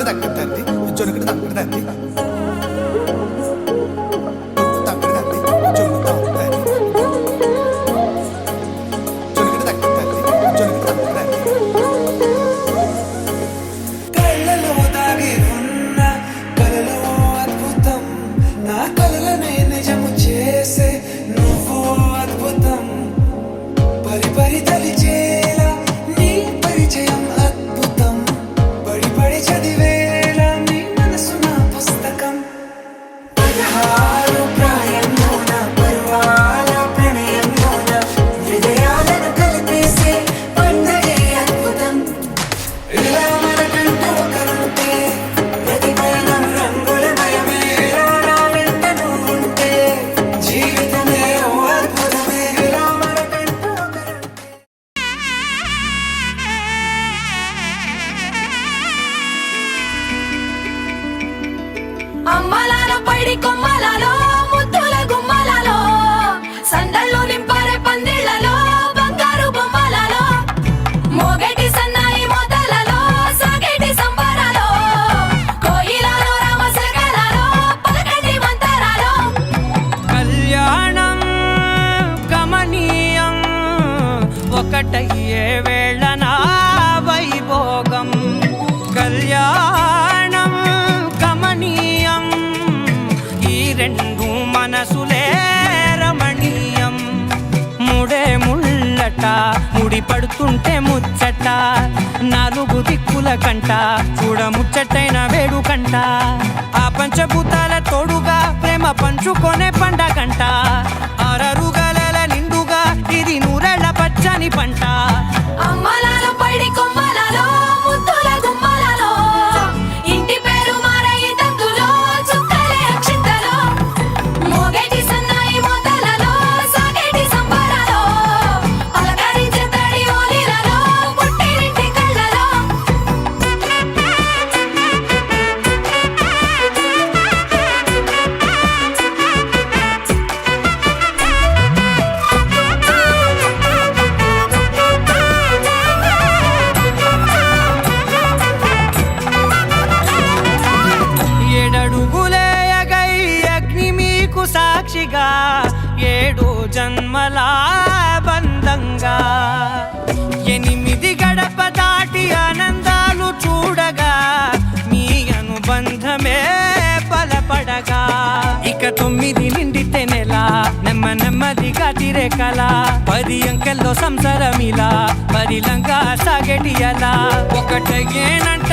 దక్కదండి జొనుకుడు దక్కదండి అమ్మలాలో పైడి కొమ్మలలో ముద్దుల గుమ్మలలో సందళ్ళు నింపారే పందిళ్లలో బంగారు బొమ్మలలో మోగేటి సన్నాయి మోతలలో సాగేటి సంబరాలో కోయిలలో రామశకలలో పలకండి మంతరాలో కళ్యాణం గమనీయం ఒకటయ్యే వేళనా వైభోగం కళ్యాణం గమనీయం ఈ రెండు మనసులే రమణీయం ముడే ముళ్ళట ముడి పడుతుంటే ముచ్చట నాలుగు దిక్కుల కంట చూడ ముచ్చటైన వేడుకంట ఆ పంచభూతాల తోడుగా ప్రేమ పంచుకొనే పండగంట ఆరరుగల నిండుగా ఇది నూరెళ్ళ పచ్చని పంట అమ్మలాలో పైడి కొమ్మలలో ముద్దుల గుమ్మలలో ఇంటి పేరు మారయి తంతులో చుక్కలే అక్షింతలో మోగేటి సన్నాయి మోతలలో సాగేటి సంబరాలో అలకరించే తడి ఓలిలలో పుట్టినింటి కళ్ళలో ఏడడుగులేయగై అగ్ని మీకు సాక్షిగా ఏడు జన్మల బంధంగా ఎనిమిది గడప దాటి ఆనందాలు చూడగా మీ అనుబంధమే బలపడగా ఇక 9 నిండితే నెల నెమ్మదిగా తిరేకల 10 అంకెల్లో సంసారమిలా పరిలంగా సాగేటి అలా ఒకటేనంట